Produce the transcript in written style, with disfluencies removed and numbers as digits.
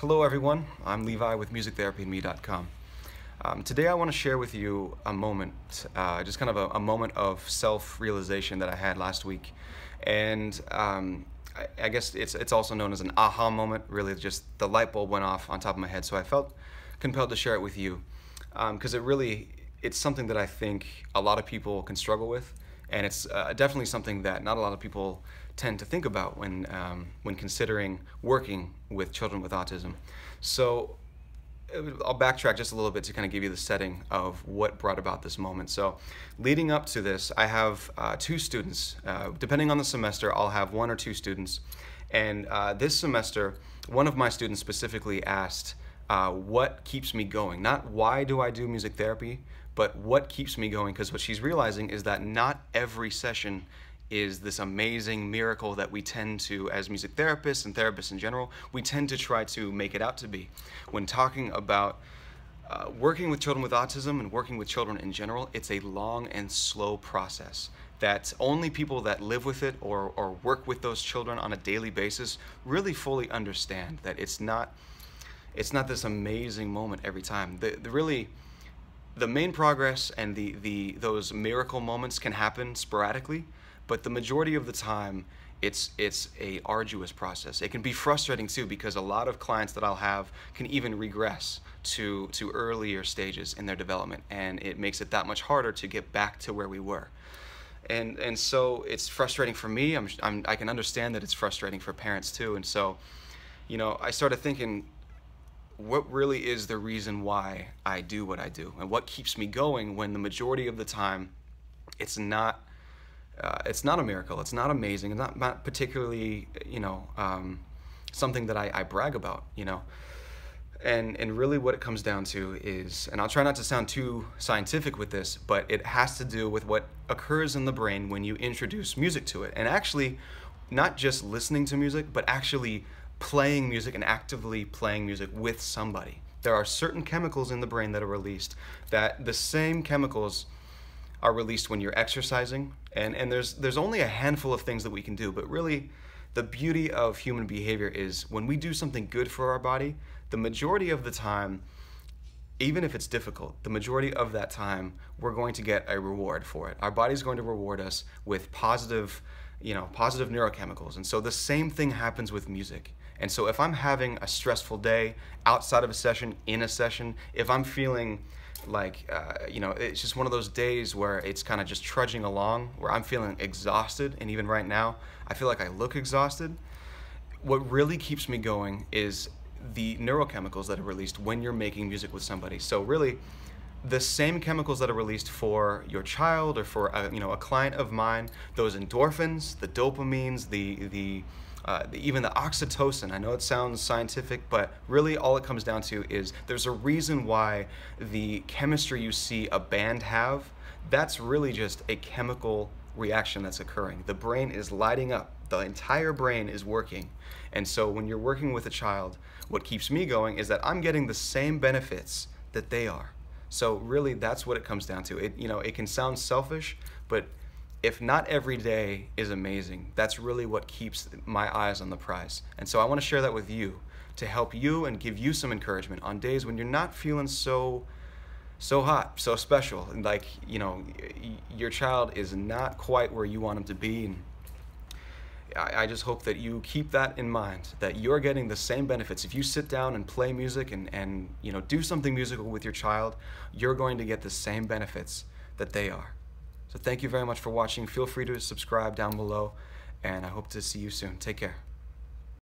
Hello everyone, I'm Levi with musictherapyandme.com. Today I want to share with you a moment, just kind of a moment of self-realization that I had last week. And I guess it's also known as an aha moment. Really just the light bulb went off on top of my head, so I felt compelled to share it with you because it's something that I think a lot of people can struggle with, and it's definitely something that not a lot of people tend to think about when considering working with children with autism. So I'll backtrack just a little bit to kind of give you the setting of what brought about this moment. So leading up to this, I have two students. Depending on the semester, I'll have one or two students. And this semester, one of my students specifically asked, what keeps me going? Not why do I do music therapy, but what keeps me going? Because what she's realizing is that not every session is this amazing miracle that we tend to, as music therapists and therapists in general, we tend to try to make it out to be. When talking about working with children with autism and working with children in general, it's a long and slow process that only people that live with it or work with those children on a daily basis really fully understand that it's not this amazing moment every time. The main progress and those miracle moments can happen sporadically, but the majority of the time, it's a arduous process. It can be frustrating too, because a lot of clients that I'll have can even regress to earlier stages in their development, and it makes it that much harder to get back to where we were. And so it's frustrating for me. I can understand that it's frustrating for parents too. And so, I started thinking, what really is the reason why I do what I do, and what keeps me going when the majority of the time it's not a miracle, it's not amazing, it's not particularly something that I brag about, and really what it comes down to is, and I'll try not to sound too scientific with this, but it has to do with what occurs in the brain when you introduce music to it, and actually not just listening to music, but actually playing music and actively playing music with somebody. There are certain chemicals in the brain that are released, that the same chemicals are released when you're exercising, and there's only a handful of things that we can do, but really the beauty of human behavior is when we do something good for our body, the majority of the time, even if it's difficult, the majority of that time we're going to get a reward for it. Our body's going to reward us with positive neurochemicals. And so the same thing happens with music. And so if I'm having a stressful day outside of a session, in a session, if I'm feeling like, it's just one of those days where it's kind of just trudging along, where I'm feeling exhausted, and even right now, I feel like I look exhausted, what really keeps me going is the neurochemicals that are released when you're making music with somebody. So really, the same chemicals that are released for your child or for a client of mine, those endorphins, the dopamines, even the oxytocin. I know it sounds scientific, but really all it comes down to is there's a reason why the chemistry you see a band have, that's really just a chemical reaction that's occurring. The brain is lighting up. The entire brain is working. And so when you're working with a child, what keeps me going is that I'm getting the same benefits that they are. So really that's what it comes down to. It can sound selfish, but if not every day is amazing, that's really what keeps my eyes on the prize. And so I want to share that with you to help you and give you some encouragement on days when you're not feeling so hot, so special, and like, your child is not quite where you want him to be. And I just hope that you keep that in mind, that you're getting the same benefits. If you sit down and play music and do something musical with your child, you're going to get the same benefits that they are. So thank you very much for watching. Feel free to subscribe down below, and I hope to see you soon. Take care.